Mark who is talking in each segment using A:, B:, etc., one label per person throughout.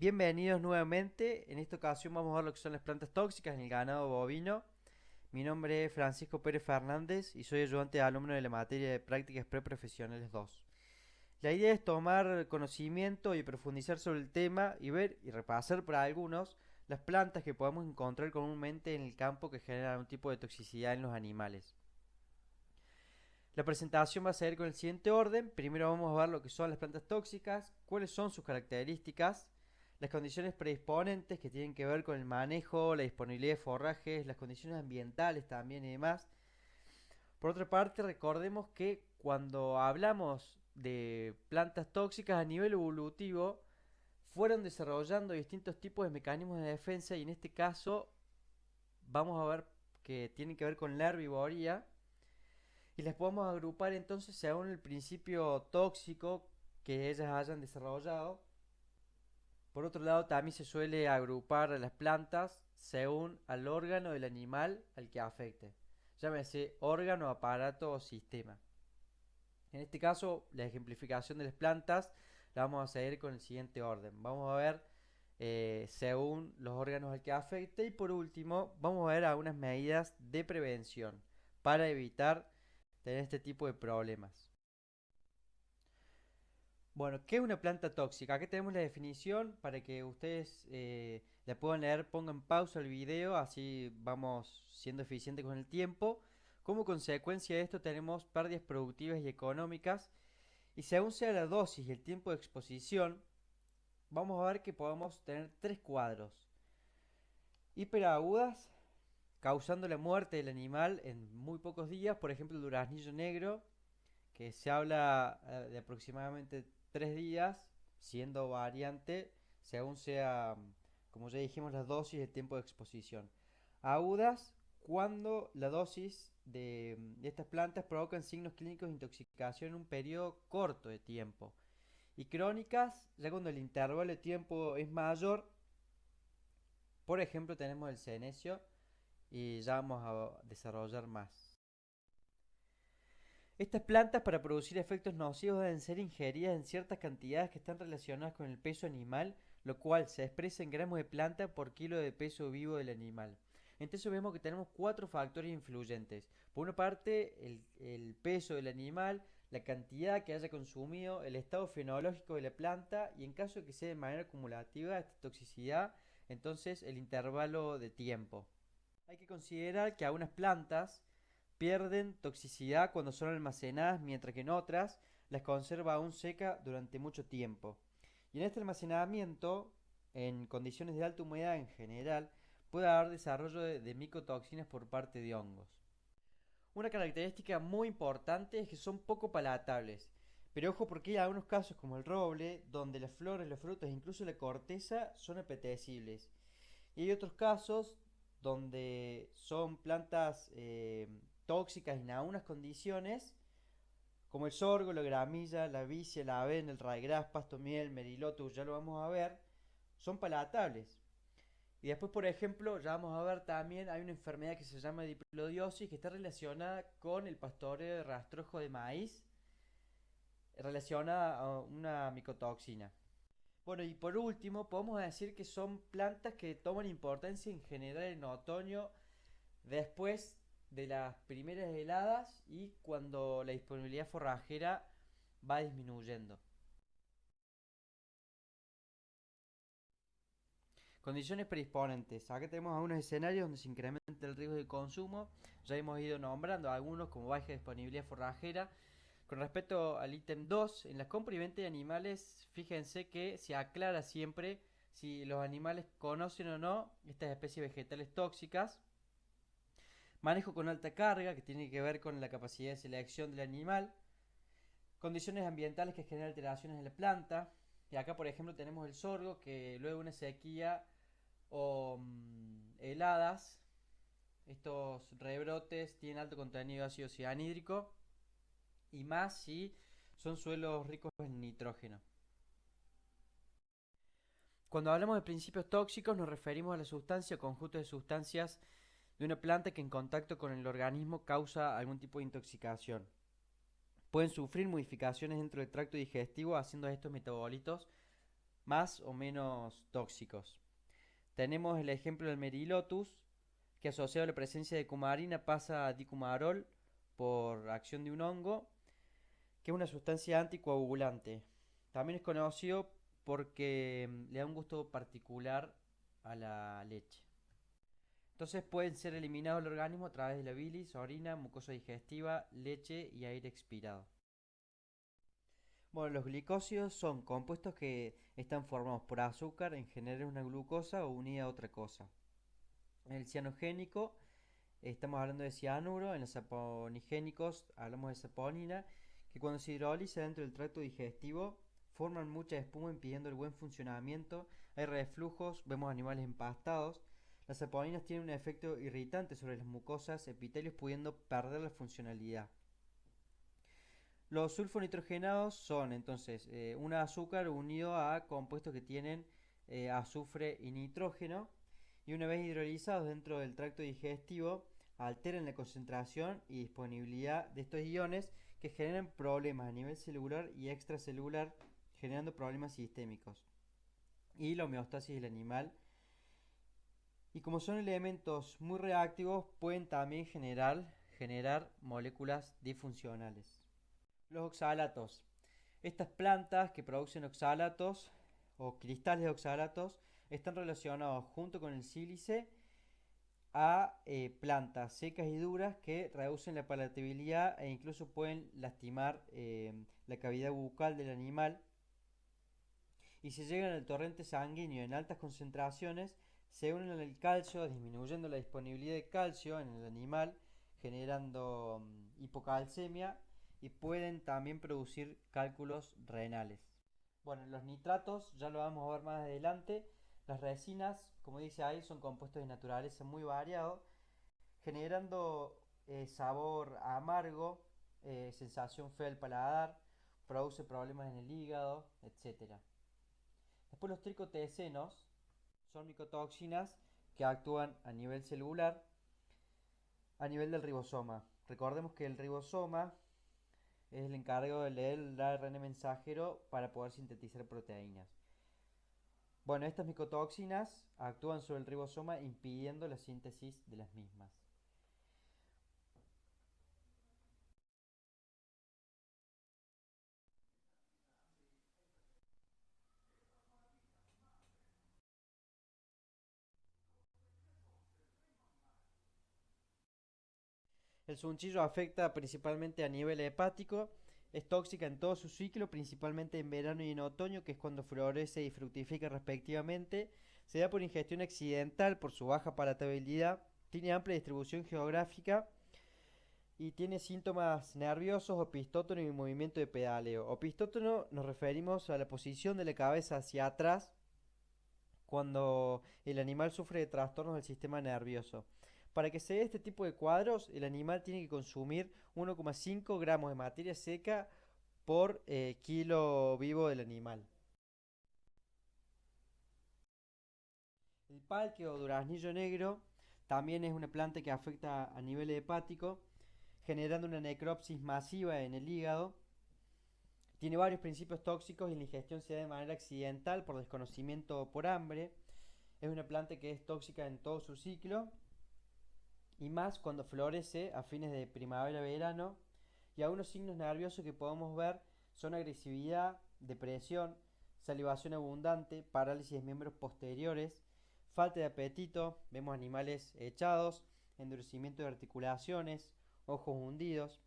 A: Bienvenidos nuevamente. En esta ocasión vamos a ver lo que son las plantas tóxicas en el ganado bovino. Mi nombre es Francisco Pérez Fernández y soy ayudante de alumno de la materia de prácticas preprofesionales 2. La idea es tomar conocimiento y profundizar sobre el tema y ver y repasar para algunos las plantas que podemos encontrar comúnmente en el campo que generan un tipo de toxicidad en los animales. La presentación va a ser con el siguiente orden. Primero vamos a ver lo que son las plantas tóxicas, cuáles son sus características, las condiciones predisponentes que tienen que ver con el manejo, la disponibilidad de forrajes, las condiciones ambientales también y demás. Por otra parte, recordemos que cuando hablamos de plantas tóxicas a nivel evolutivo, fueron desarrollando distintos tipos de mecanismos de defensa y en este caso vamos a ver que tienen que ver con la herbivoría y las podemos agrupar entonces según el principio tóxico que ellas hayan desarrollado. Por otro lado, también se suele agrupar a las plantas según al órgano del animal al que afecte. Llámese órgano, aparato o sistema. En este caso, la ejemplificación de las plantas la vamos a seguir con el siguiente orden. Vamos a ver según los órganos al que afecte y por último vamos a ver algunas medidas de prevención para evitar tener este tipo de problemas. Bueno, ¿qué es una planta tóxica? Aquí tenemos la definición para que ustedes la puedan leer, pongan pausa al video, así vamos siendo eficientes con el tiempo. Como consecuencia de esto tenemos pérdidas productivas y económicas y según sea la dosis y el tiempo de exposición, vamos a ver que podemos tener tres cuadros. Hiperagudas, causando la muerte del animal en muy pocos días, por ejemplo el duraznillo negro, que se habla de aproximadamente 3 días, siendo variante según sea, como ya dijimos, las dosis y el tiempo de exposición. Agudas, cuando la dosis de estas plantas provocan signos clínicos de intoxicación en un periodo corto de tiempo. Y crónicas, ya cuando el intervalo de tiempo es mayor, por ejemplo tenemos el senecio y ya vamos a desarrollar más. Estas plantas para producir efectos nocivos deben ser ingeridas en ciertas cantidades que están relacionadas con el peso animal, lo cual se expresa en gramos de planta por kilo de peso vivo del animal. Entonces vemos que tenemos cuatro factores influyentes. Por una parte, el peso del animal, la cantidad que haya consumido, el estado fenológico de la planta y en caso de que sea de manera acumulativa esta toxicidad, entonces el intervalo de tiempo. Hay que considerar que algunas plantas pierden toxicidad cuando son almacenadas, mientras que en otras las conserva aún seca durante mucho tiempo. Y en este almacenamiento, en condiciones de alta humedad en general, puede haber desarrollo de micotoxinas por parte de hongos. Una característica muy importante es que son poco palatables. Pero ojo porque hay algunos casos como el roble, donde las flores, las frutas e incluso la corteza son apetecibles. Y hay otros casos donde son plantas tóxicas en algunas condiciones, como el sorgo, la gramilla, la vicia, la avena, el ryegrass, pasto miel, merilotus, ya lo vamos a ver, son palatables. Y después, por ejemplo, ya vamos a ver también, hay una enfermedad que se llama diplodiosis que está relacionada con el pastoreo de rastrojo de maíz, relacionada a una micotoxina. Bueno, y por último, podemos decir que son plantas que toman importancia en general en otoño, después de las primeras heladas y cuando la disponibilidad forrajera va disminuyendo. Condiciones predisponentes. Acá tenemos algunos escenarios donde se incrementa el riesgo de consumo. Ya hemos ido nombrando algunos como baja disponibilidad forrajera. Con respecto al ítem 2, en la compra y venta de animales, fíjense que se aclara siempre si los animales conocen o no estas especies vegetales tóxicas. Manejo con alta carga, que tiene que ver con la capacidad de selección del animal. Condiciones ambientales que generan alteraciones en la planta. Y acá, por ejemplo, tenemos el sorgo, que luego de una sequía o heladas, estos rebrotes tienen alto contenido de ácido cianhídrico y más si son suelos ricos en nitrógeno. Cuando hablamos de principios tóxicos nos referimos a la sustancia o conjunto de sustancias de una planta que en contacto con el organismo causa algún tipo de intoxicación. Pueden sufrir modificaciones dentro del tracto digestivo haciendo estos metabolitos más o menos tóxicos. Tenemos el ejemplo del Merilotus, que asociado a la presencia de cumarina pasa a dicumarol por acción de un hongo, que es una sustancia anticoagulante. También es conocido porque le da un gusto particular a la leche. Entonces pueden ser eliminados del organismo a través de la bilis, orina, mucosa digestiva, leche y aire expirado. Bueno, los glicósidos son compuestos que están formados por azúcar, en general una glucosa o unida a otra cosa. El cianogénico, estamos hablando de cianuro, en los saponigénicos hablamos de saponina, que cuando se hidroliza dentro del tracto digestivo forman mucha espuma impidiendo el buen funcionamiento, hay reflujos, vemos animales empastados. Las saponinas tienen un efecto irritante sobre las mucosas, epitelios, pudiendo perder la funcionalidad. Los sulfonitrogenados son entonces un azúcar unido a compuestos que tienen azufre y nitrógeno, y una vez hidrolizados dentro del tracto digestivo alteran la concentración y disponibilidad de estos iones, que generan problemas a nivel celular y extracelular, generando problemas sistémicos y la homeostasis del animal. Y como son elementos muy reactivos, pueden también generar moléculas disfuncionales. Los oxalatos. Estas plantas que producen oxalatos o cristales de oxalatos están relacionados junto con el sílice a plantas secas y duras que reducen la palatabilidad e incluso pueden lastimar la cavidad bucal del animal. Y si llegan al torrente sanguíneo en altas concentraciones, se unen al calcio, disminuyendo la disponibilidad de calcio en el animal, generando hipocalcemia, y pueden también producir cálculos renales. Bueno, los nitratos ya lo vamos a ver más adelante. Las resinas, como dice ahí, son compuestos de naturaleza muy variados, generando sabor amargo, sensación fea al paladar, produce problemas en el hígado, etcétera. Después los tricotecenos son micotoxinas que actúan a nivel celular, a nivel del ribosoma. Recordemos que el ribosoma es el encargado de leer el ARN mensajero para poder sintetizar proteínas. Bueno, estas micotoxinas actúan sobre el ribosoma impidiendo la síntesis de las mismas. El sunchillo afecta principalmente a nivel hepático, es tóxica en todo su ciclo, principalmente en verano y en otoño, que es cuando florece y fructifica respectivamente. Se da por ingestión accidental por su baja palatabilidad, tiene amplia distribución geográfica y tiene síntomas nerviosos, opistótono y movimiento de pedaleo. Opistótono nos referimos a la posición de la cabeza hacia atrás cuando el animal sufre de trastornos del sistema nervioso. Para que se dé este tipo de cuadros, el animal tiene que consumir 1,5 gramos de materia seca por kilo vivo del animal. El palque o duraznillo negro también es una planta que afecta a nivel hepático, generando una necropsis masiva en el hígado. Tiene varios principios tóxicos y la ingestión se da de manera accidental por desconocimiento o por hambre. Es una planta que es tóxica en todo su ciclo y más cuando florece a fines de primavera-verano. Y algunos signos nerviosos que podemos ver son agresividad, depresión, salivación abundante, parálisis de miembros posteriores, falta de apetito, vemos animales echados, endurecimiento de articulaciones, ojos hundidos.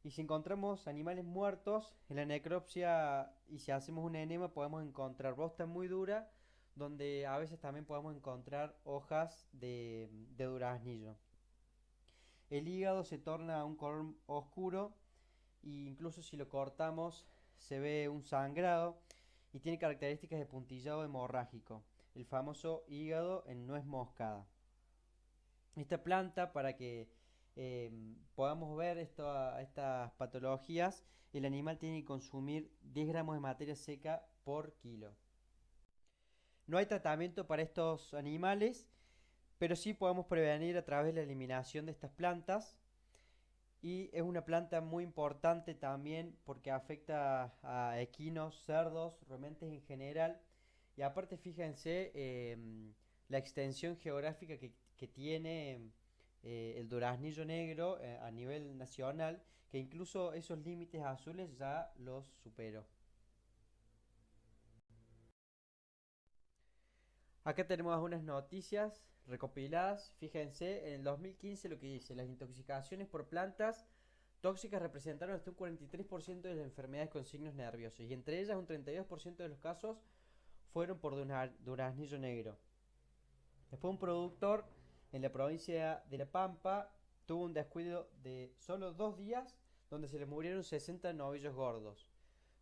A: Y si encontramos animales muertos en la necropsia y si hacemos un enema podemos encontrar bosta muy dura, donde a veces también podemos encontrar hojas de duraznillo. El hígado se torna un color oscuro e incluso si lo cortamos se ve un sangrado y tiene características de puntillado hemorrágico, el famoso hígado en nuez moscada. Esta planta, para que podamos ver estas patologías, el animal tiene que consumir 10 gramos de materia seca por kilo. No hay tratamiento para estos animales, pero sí podemos prevenir a través de la eliminación de estas plantas. Y es una planta muy importante también porque afecta a equinos, cerdos, rumentes en general, Y aparte, fíjense la extensión geográfica que tiene el duraznillo negro a nivel nacional, que incluso esos límites azules ya los superó. Acá tenemos unas noticias recopiladas. Fíjense, en el 2015 lo que dice, las intoxicaciones por plantas tóxicas representaron hasta un 43% de las enfermedades con signos nerviosos, y entre ellas un 32% de los casos fueron por duraznillo negro. Después un productor en la provincia de La Pampa tuvo un descuido de solo 2 días donde se le murieron 60 novillos gordos.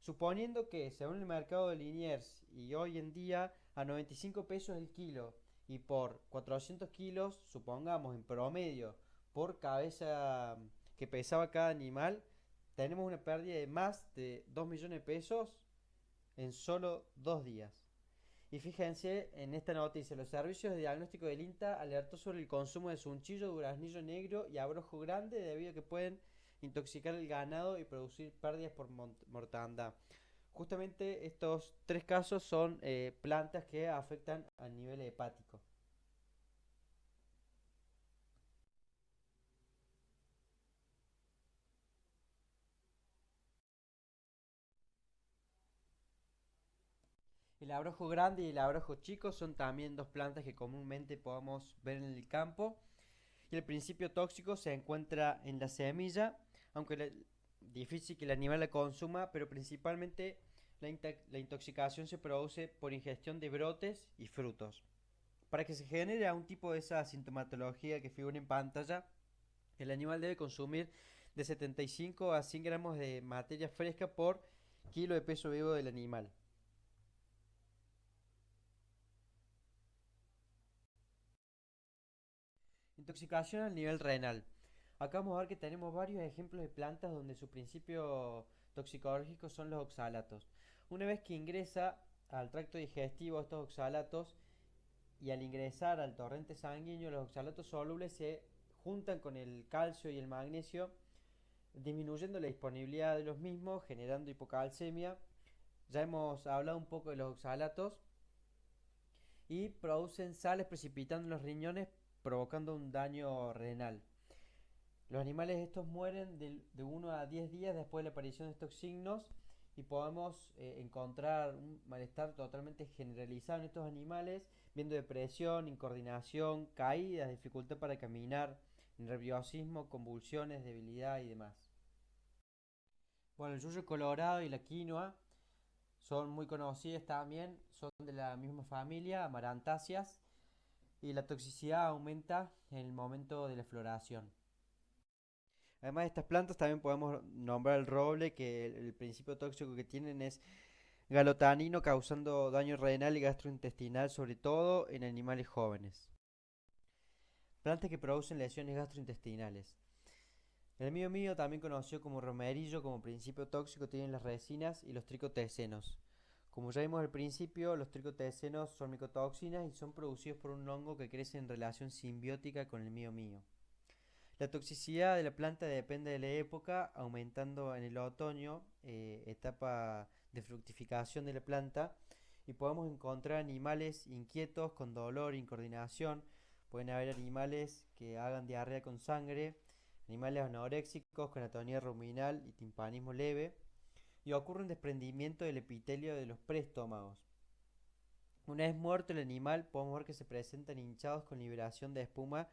A: Suponiendo que, según el mercado de Liniers, y hoy en día a 95 pesos el kilo, y por 400 kilos, supongamos en promedio, por cabeza que pesaba cada animal, tenemos una pérdida de más de 2 millones de pesos en solo 2 días. Y fíjense en esta noticia, los servicios de diagnóstico del INTA alertó sobre el consumo de sunchillo, duraznillo negro y abrojo grande debido a que pueden intoxicar el ganado y producir pérdidas por mortandad. Justamente estos tres casos son plantas que afectan a nivel hepático. El abrojo grande y el abrojo chico son también dos plantas que comúnmente podemos ver en el campo. Y el principio tóxico se encuentra en la semilla, aunque difícil que el animal la consuma, pero principalmente la intoxicación se produce por ingestión de brotes y frutos. Para que se genere algún tipo de esa sintomatología que figura en pantalla, el animal debe consumir de 75 a 100 gramos de materia fresca por kilo de peso vivo del animal. Intoxicación al nivel renal. Acá vamos a ver que tenemos varios ejemplos de plantas donde su principio toxicológico son los oxalatos. Una vez que ingresa al tracto digestivo estos oxalatos, y al ingresar al torrente sanguíneo, los oxalatos solubles se juntan con el calcio y el magnesio, disminuyendo la disponibilidad de los mismos, generando hipocalcemia. Ya hemos hablado un poco de los oxalatos, y producen sales precipitando en los riñones, provocando un daño renal. Los animales estos mueren de 1 a 10 días después de la aparición de estos signos, y podemos encontrar un malestar totalmente generalizado en estos animales, viendo depresión, incoordinación, caídas, dificultad para caminar, nerviosismo, convulsiones, debilidad y demás. Bueno, el yuyo colorado y la quinoa son muy conocidas también, son de la misma familia, amarantáceas, y la toxicidad aumenta en el momento de la floración. Además de estas plantas también podemos nombrar el roble, que el principio tóxico que tienen es galotanino, causando daño renal y gastrointestinal, sobre todo en animales jóvenes. Plantas que producen lesiones gastrointestinales. El mío mío, también conocido como romerillo, como principio tóxico tienen las resinas y los tricotecenos. Como ya vimos al principio, los tricotecenos son micotoxinas y son producidos por un hongo que crece en relación simbiótica con el mío mío. La toxicidad de la planta depende de la época, aumentando en el otoño, etapa de fructificación de la planta, y podemos encontrar animales inquietos con dolor, incoordinación. Pueden haber animales que hagan diarrea con sangre, animales anoréxicos con atonía ruminal y timpanismo leve, y ocurre un desprendimiento del epitelio de los preestómagos. Una vez muerto el animal, podemos ver que se presentan hinchados con liberación de espuma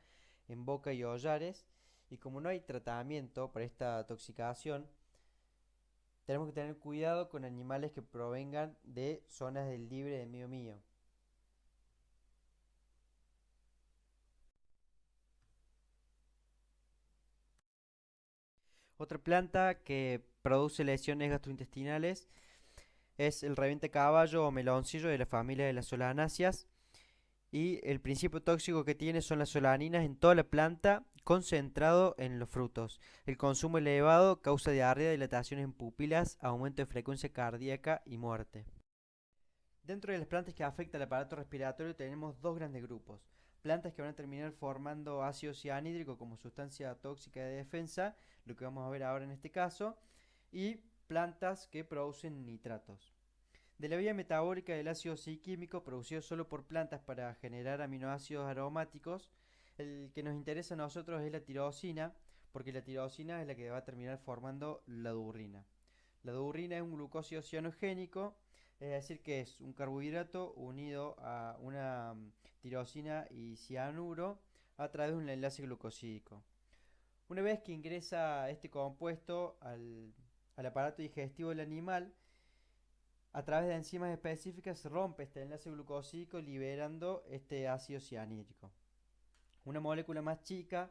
A: en boca y hollares, y como no hay tratamiento para esta toxicación, tenemos que tener cuidado con animales que provengan de zonas del libre de mío mío. Otra planta que produce lesiones gastrointestinales es el reviente caballo o meloncillo de la familia de las solanáceas, y el principio tóxico que tiene son las solaninas en toda la planta, concentrado en los frutos. El consumo elevado causa diarrea, dilataciones en pupilas, aumento de frecuencia cardíaca y muerte. Dentro de las plantas que afectan el aparato respiratorio tenemos dos grandes grupos. Plantas que van a terminar formando ácido cianhídrico como sustancia tóxica de defensa, lo que vamos a ver ahora en este caso, y plantas que producen nitratos. De la vía metabólica del ácido ciclímico producido solo por plantas para generar aminoácidos aromáticos, el que nos interesa a nosotros es la tirosina, porque la tirosina es la que va a terminar formando la durrina. La durrina es un glucósido cianogénico, es decir, que es un carbohidrato unido a una tirosina y cianuro a través de un enlace glucosídico. Una vez que ingresa este compuesto al aparato digestivo del animal, a través de enzimas específicas se rompe este enlace glucosídico liberando este ácido cianhídrico. Una molécula más chica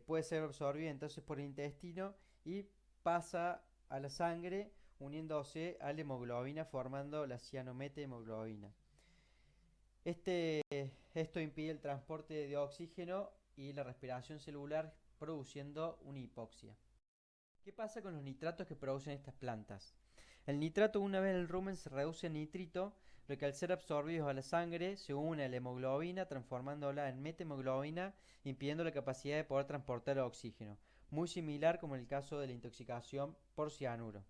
A: puede ser absorbida entonces por el intestino y pasa a la sangre uniéndose a la hemoglobina formando la cianomethemoglobina. Esto impide el transporte de oxígeno y la respiración celular produciendo una hipoxia. ¿Qué pasa con los nitratos que producen estas plantas? El nitrato, una vez en el rumen, se reduce a nitrito, lo que al ser absorbidos a la sangre se une a la hemoglobina transformándola en methemoglobina, impidiendo la capacidad de poder transportar el oxígeno, muy similar como en el caso de la intoxicación por cianuro.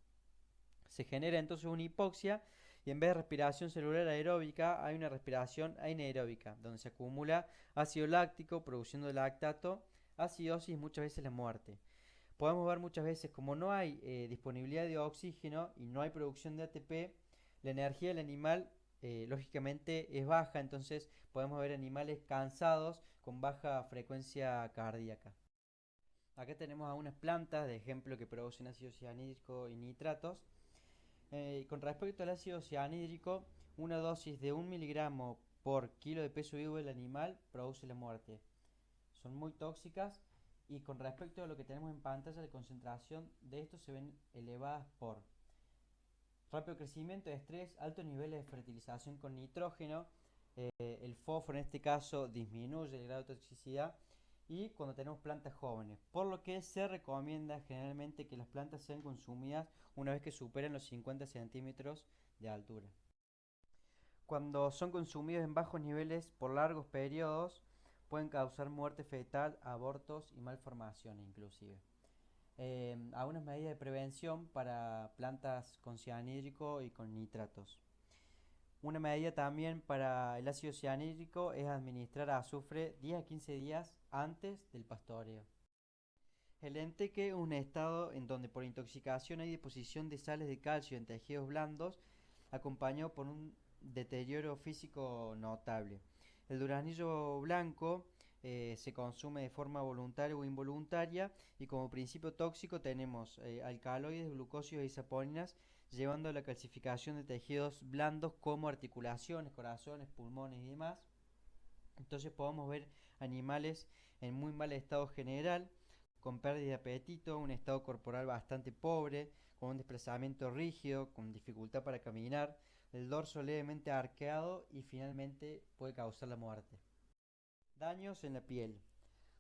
A: Se genera entonces una hipoxia y en vez de respiración celular aeróbica hay una respiración anaeróbica, donde se acumula ácido láctico produciendo lactato, acidosis y muchas veces la muerte. Podemos ver muchas veces como no hay disponibilidad de oxígeno y no hay producción de ATP, la energía del animal lógicamente es baja, entonces podemos ver animales cansados con baja frecuencia cardíaca. Acá tenemos a unas plantas de ejemplo que producen ácido cianhídrico y nitratos. Con respecto al ácido cianhídrico, una dosis de 1 miligramo por kilo de peso vivo del animal produce la muerte. Son muy tóxicas y con respecto a lo que tenemos en pantalla, la concentración de estos se ven elevadas por rápido crecimiento, estrés, altos niveles de fertilización con nitrógeno, el fósforo en este caso disminuye el grado de toxicidad y cuando tenemos plantas jóvenes, por lo que se recomienda generalmente que las plantas sean consumidas una vez que superen los 50 centímetros de altura. Cuando son consumidos en bajos niveles por largos periodos, pueden causar muerte fetal, abortos y malformaciones inclusive. Algunas medidas de prevención para plantas con cianhídrico y con nitratos. Una medida también para el ácido cianhídrico es administrar azufre 10 a 15 días antes del pastoreo. El enteque es un estado en donde por intoxicación hay deposición de sales de calcio en tejidos blandos, acompañado por un deterioro físico notable. El duraznillo blanco se consume de forma voluntaria o involuntaria y como principio tóxico tenemos alcaloides, glucósidos y saponinas, llevando a la calcificación de tejidos blandos como articulaciones, corazones, pulmones y demás. Entonces podemos ver animales en muy mal estado general, con pérdida de apetito, un estado corporal bastante pobre, con un desplazamiento rígido, con dificultad para caminar, el dorso levemente arqueado y finalmente puede causar la muerte. Daños en la piel.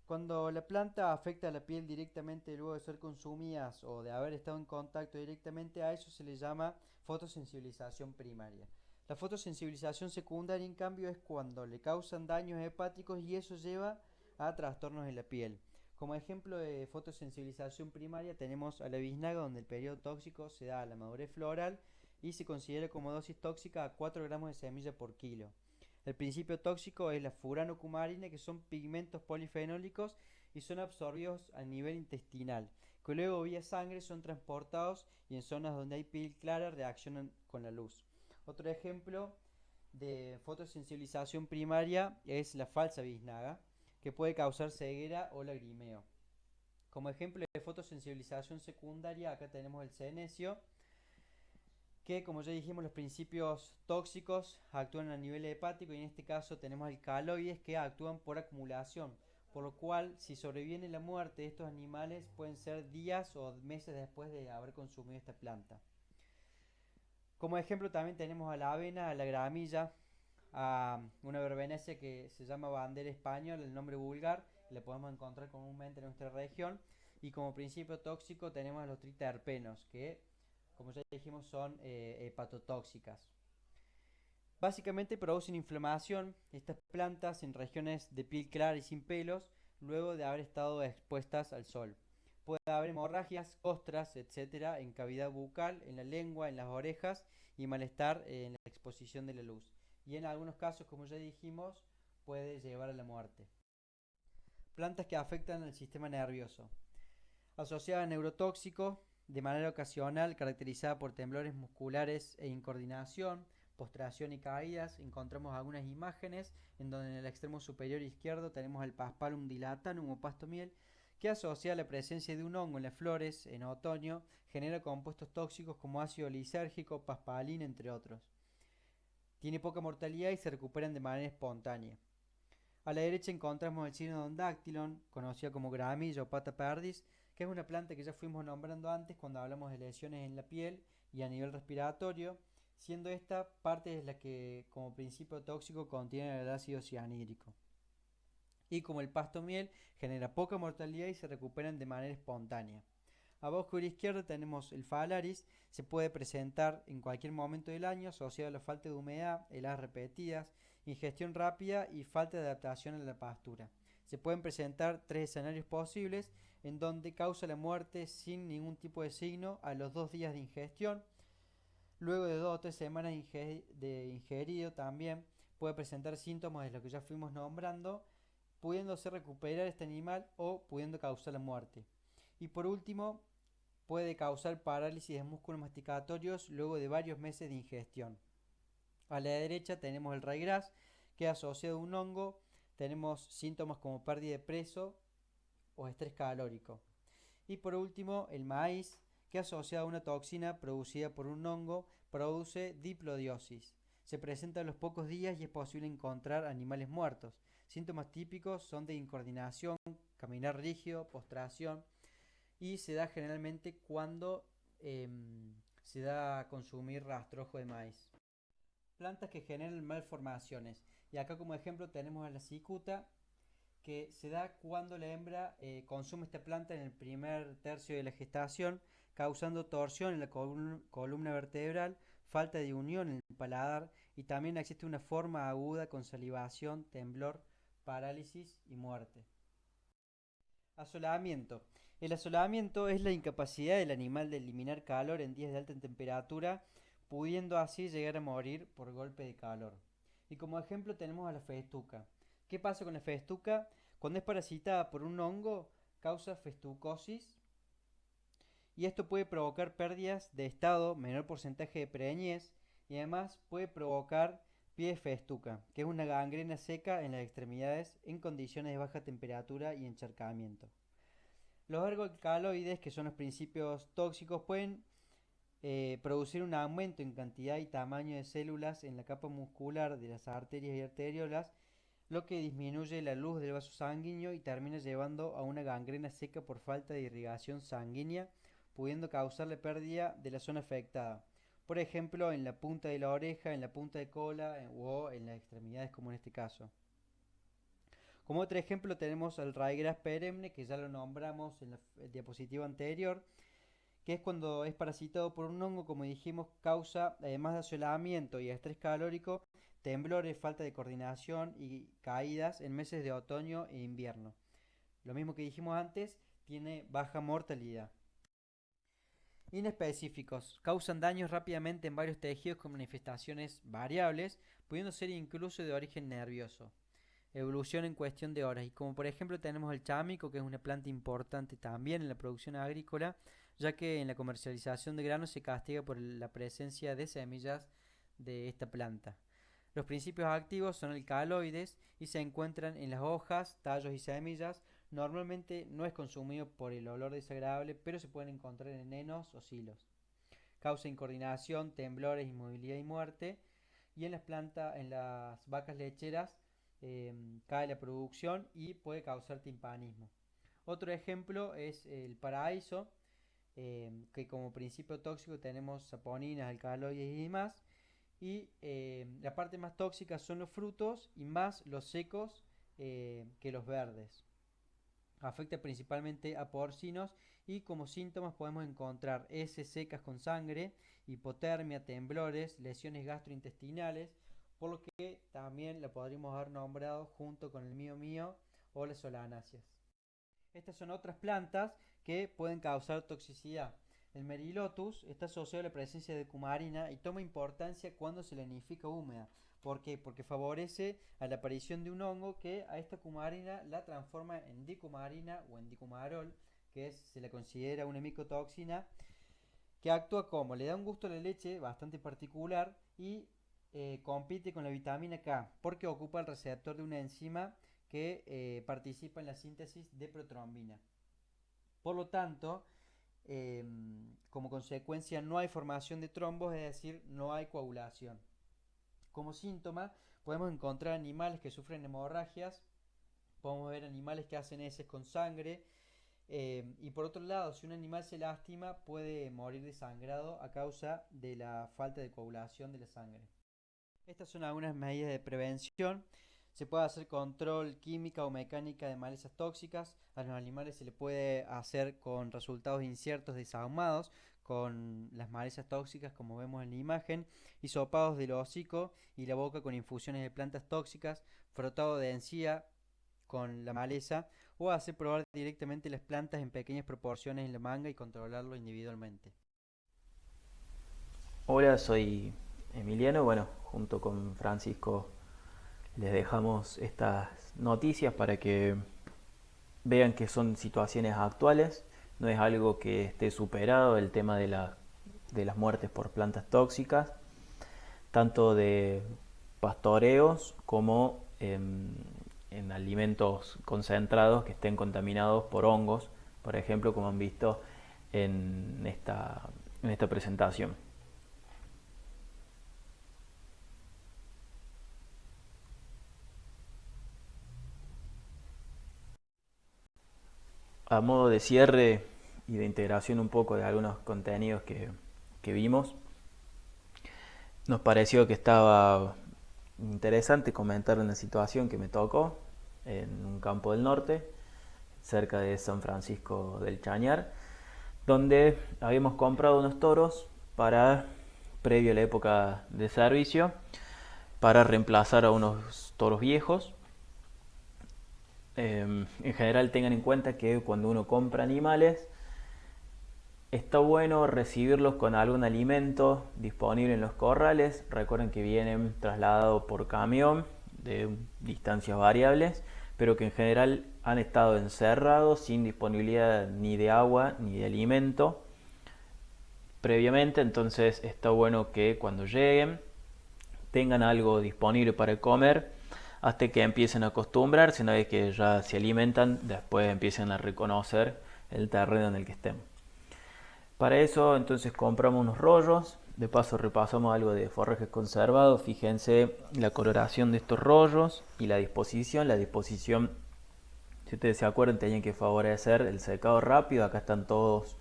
A: Cuando la planta afecta a la piel directamente luego de ser consumidas o de haber estado en contacto directamente a eso se le llama fotosensibilización primaria. La fotosensibilización secundaria, en cambio, es cuando le causan daños hepáticos y eso lleva a trastornos en la piel. Como ejemplo de fotosensibilización primaria tenemos a la biznaga, donde el periodo tóxico se da a la madurez floral y se considera como dosis tóxica a 4 gramos de semilla por kilo. El principio tóxico es la furanocumarina, que son pigmentos polifenólicos y son absorbidos a nivel intestinal, que luego vía sangre son transportados y en zonas donde hay piel clara reaccionan con la luz. Otro ejemplo de fotosensibilización primaria es la falsa biznaga, que puede causar ceguera o lagrimeo. Como ejemplo de fotosensibilización secundaria, acá tenemos el senecio, que como ya dijimos los principios tóxicos actúan a nivel hepático y en este caso tenemos alcaloides que actúan por acumulación, por lo cual si sobreviene la muerte de estos animales pueden ser días o meses después de haber consumido esta planta. Como ejemplo también tenemos a la avena, a la gramilla, a una verbenácea que se llama bandera española, el nombre vulgar, la podemos encontrar comúnmente en nuestra región. Y como principio tóxico tenemos a los triterpenos, que como ya dijimos son hepatotóxicas. Básicamente producen inflamación estas plantas en regiones de piel clara y sin pelos luego de haber estado expuestas al sol. Puede haber hemorragias, costras, etcétera, en cavidad bucal, en la lengua, en las orejas y malestar en la exposición de la luz. Y en algunos casos, como ya dijimos, puede llevar a la muerte. Plantas que afectan al sistema nervioso. Asociada a neurotóxico, de manera ocasional, caracterizada por temblores musculares e incoordinación, postración y caídas, encontramos algunas imágenes en donde en el extremo superior izquierdo tenemos el Paspalum dilatanum o pastomiel, que asocia a la presencia de un hongo en las flores en otoño, genera compuestos tóxicos como ácido lisérgico, paspalina, entre otros. Tiene poca mortalidad y se recuperan de manera espontánea. A la derecha encontramos el Cynodon dactylon, conocida como gramilla o pata perdis, que es una planta que ya fuimos nombrando antes cuando hablamos de lesiones en la piel y a nivel respiratorio, siendo esta parte de la que como principio tóxico contiene el ácido cianhídrico. Y como el pasto miel genera poca mortalidad y se recuperan de manera espontánea. Abajo a la izquierda tenemos el Phalaris, se puede presentar en cualquier momento del año asociado a la falta de humedad, heladas repetidas, ingestión rápida y falta de adaptación a la pastura. Se pueden presentar tres escenarios posibles en donde causa la muerte sin ningún tipo de signo a los 2 días de ingestión. Luego de 2 o 3 semanas de ingerido también puede presentar síntomas de lo que ya fuimos nombrando, pudiéndose recuperar este animal o pudiendo causar la muerte. Y por último, puede causar parálisis de músculos masticatorios luego de varios meses de ingestión. A la derecha tenemos el ryegrass, que es asociado a un hongo. Tenemos síntomas como pérdida de peso o estrés calórico. Y por último, el maíz, que asociado a una toxina producida por un hongo, produce diplodiosis. Se presenta a los pocos días y es posible encontrar animales muertos. Síntomas típicos son de incoordinación, caminar rígido, postración, y se da generalmente cuando se da a consumir rastrojo de maíz. Plantas que generan malformaciones. Y acá como ejemplo tenemos a la cicuta, que se da cuando la hembra consume esta planta en el primer tercio de la gestación, causando torsión en la columna vertebral, falta de unión en el paladar y también existe una forma aguda con salivación, temblor, parálisis y muerte. Asolamiento. El asolamiento es la incapacidad del animal de eliminar calor en días de alta temperatura, pudiendo así llegar a morir por golpe de calor. Y como ejemplo tenemos a la festuca. ¿Qué pasa con la festuca? Cuando es parasitada por un hongo, causa festucosis y esto puede provocar pérdidas de estado, menor porcentaje de preñez y además puede provocar pie de festuca, que es una gangrena seca en las extremidades en condiciones de baja temperatura y encharcamiento. Los ergocaloides, que son los principios tóxicos, pueden producir un aumento en cantidad y tamaño de células en la capa muscular de las arterias y arteriolas, lo que disminuye la luz del vaso sanguíneo y termina llevando a una gangrena seca por falta de irrigación sanguínea, pudiendo causar la pérdida de la zona afectada. Por ejemplo, en la punta de la oreja, en la punta de cola o en las extremidades, como en este caso. Como otro ejemplo tenemos el ryegrass perenne, que ya lo nombramos en la diapositiva anterior, que es cuando es parasitado por un hongo, como dijimos, causa, además de asolamiento y estrés calórico, temblores, falta de coordinación y caídas en meses de otoño e invierno. Lo mismo que dijimos antes, tiene baja mortalidad. Inespecíficos. Causan daños rápidamente en varios tejidos con manifestaciones variables, pudiendo ser incluso de origen nervioso. Evolución en cuestión de horas. Y como por ejemplo tenemos el chámico, que es una planta importante también en la producción agrícola, ya que en la comercialización de granos se castiga por la presencia de semillas de esta planta. Los principios activos son alcaloides y se encuentran en las hojas, tallos y semillas. Normalmente no es consumido por el olor desagradable, pero se pueden encontrar en henos o silos. Causa incoordinación, temblores, inmovilidad y muerte. Y en las plantas, en las vacas lecheras, cae la producción y puede causar timpanismo. Otro ejemplo es el paraíso, que como principio tóxico tenemos saponinas, alcaloides y demás. Y la parte más tóxica son los frutos y más los secos que los verdes. Afecta principalmente a porcinos y como síntomas podemos encontrar heces secas con sangre, hipotermia, temblores, lesiones gastrointestinales, por lo que también la podríamos haber nombrado junto con el mío o las solanáceas. Estas son otras plantas que pueden causar toxicidad. El Merilotus está asociado a la presencia de cumarina y toma importancia cuando se la nidifica húmeda. ¿Por qué? Porque favorece a la aparición de un hongo que a esta cumarina la transforma en dicumarina o en dicumarol, se la considera una micotoxina que actúa como, le da un gusto a la leche bastante particular y compite con la vitamina K porque ocupa el receptor de una enzima que participa en la síntesis de protrombina. Por lo tanto, como consecuencia no hay formación de trombos, es decir, no hay coagulación. Como síntoma podemos encontrar animales que sufren hemorragias, podemos ver animales que hacen heces con sangre, y por otro lado, si un animal se lastima, puede morir desangrado a causa de la falta de coagulación de la sangre. Estas son algunas medidas de prevención. Se puede hacer control química o mecánica de malezas tóxicas. A los animales se le puede hacer con resultados inciertos desahumados, con las malezas tóxicas como vemos en la imagen, hisopados del hocico y la boca con infusiones de plantas tóxicas, frotado de encía con la maleza o hacer probar directamente las plantas en pequeñas proporciones en la manga y controlarlo individualmente.
B: Hola, soy Emiliano. Bueno, junto con Francisco les dejamos estas noticias para que vean que son situaciones actuales, no es algo que esté superado el tema de las muertes por plantas tóxicas, tanto de pastoreos como en alimentos concentrados que estén contaminados por hongos, por ejemplo, como han visto en esta presentación. A modo de cierre y de integración un poco de algunos contenidos que vimos, nos pareció que estaba interesante comentar una situación que me tocó en un campo del norte, cerca de San Francisco del Chañar, donde habíamos comprado unos toros para, previo a la época de servicio, para reemplazar a unos toros viejos. En general tengan en cuenta que cuando uno compra animales, está bueno recibirlos con algún alimento disponible en los corrales. Recuerden que vienen trasladados por camión de distancias variables, pero que en general han estado encerrados sin disponibilidad ni de agua ni de alimento previamente. Entonces está bueno que cuando lleguen tengan algo disponible para comer hasta que empiecen a acostumbrarse. Una vez que ya se alimentan, después empiecen a reconocer el terreno en el que estén. Para eso entonces compramos unos rollos, de paso repasamos algo de forrajes conservados. Fíjense la coloración de estos rollos y la disposición. La disposición, si ustedes se acuerdan, tenían que favorecer el secado rápido. Acá están todos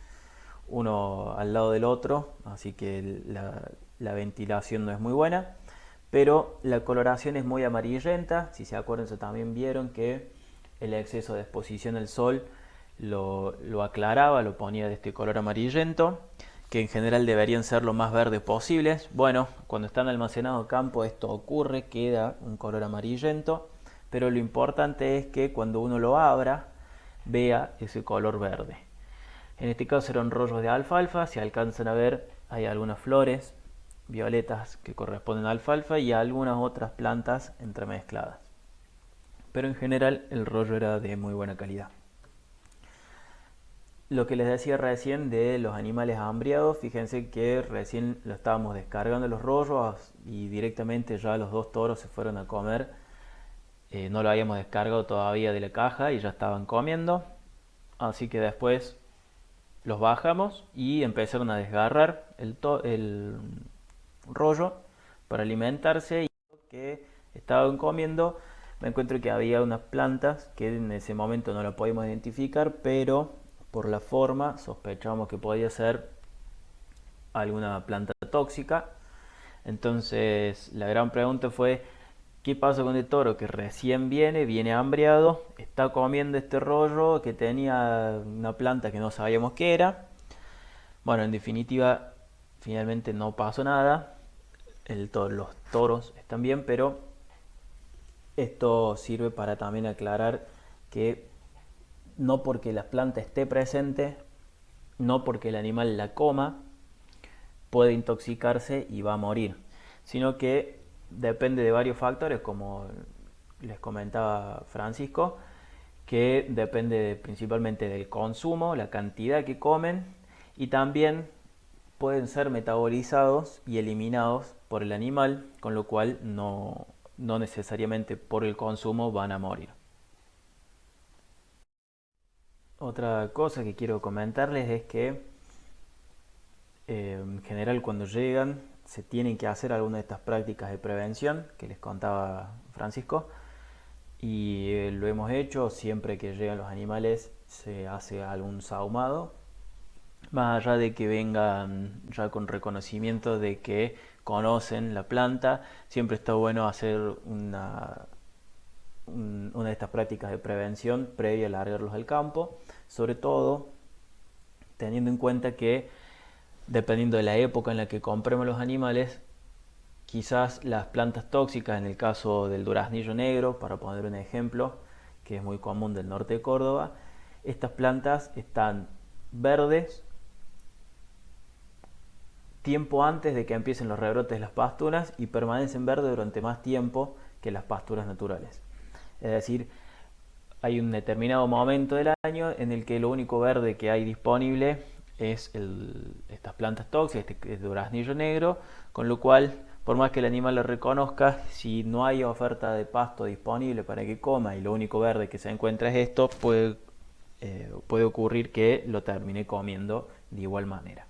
B: uno al lado del otro, así que la ventilación no es muy buena, pero la coloración es muy amarillenta. Si se acuerdan, también vieron que el exceso de exposición al sol lo aclaraba, lo ponía de este color amarillento, que en general deberían ser lo más verdes posibles. Bueno, cuando están almacenados en campo esto ocurre, queda un color amarillento, pero lo importante es que cuando uno lo abra vea ese color verde. En este caso eran rollos de alfalfa. Si alcanzan a ver, hay algunas flores violetas que corresponden a alfalfa y algunas otras plantas entremezcladas, pero en general el rollo era de muy buena calidad. Lo que les decía recién de los animales hambriados, fíjense que recién lo estábamos descargando los rollos y directamente ya los dos toros se fueron a comer. No lo habíamos descargado todavía de la caja y ya estaban comiendo, así que después los bajamos y empezaron a desgarrar el rollo para alimentarse. Y que estaban comiendo, me encuentro que había unas plantas que en ese momento no lo podíamos identificar, pero por la forma sospechábamos que podía ser alguna planta tóxica. Entonces la gran pregunta fue: ¿qué pasa con el toro que recién viene hambriado, está comiendo este rollo que tenía una planta que no sabíamos qué era? Bueno, en definitiva, finalmente no pasó nada. Los toros están bien, pero esto sirve para también aclarar que no porque la planta esté presente, no porque el animal la coma, puede intoxicarse y va a morir, sino que depende de varios factores, como les comentaba Francisco, que depende principalmente del consumo, la cantidad que comen, y también pueden ser metabolizados y eliminados por el animal, con lo cual no necesariamente por el consumo van a morir. Otra cosa que quiero comentarles es que en general cuando llegan se tienen que hacer alguna de estas prácticas de prevención que les contaba Francisco, y lo hemos hecho. Siempre que llegan los animales se hace algún sahumado, más allá de que vengan ya con reconocimiento de que conocen la planta. Siempre está bueno hacer una de estas prácticas de prevención previa a largarlos al campo, sobre todo teniendo en cuenta que dependiendo de la época en la que compremos los animales, quizás las plantas tóxicas, en el caso del duraznillo negro, para poner un ejemplo, que es muy común del norte de Córdoba, estas plantas están verdes tiempo antes de que empiecen los rebrotes de las pasturas y permanecen verdes durante más tiempo que las pasturas naturales. Es decir, hay un determinado momento del año en el que lo único verde que hay disponible es estas plantas tóxicas, este duraznillo negro, con lo cual, por más que el animal lo reconozca, si no hay oferta de pasto disponible para que coma y lo único verde que se encuentra es esto, puede ocurrir que lo termine comiendo de igual manera.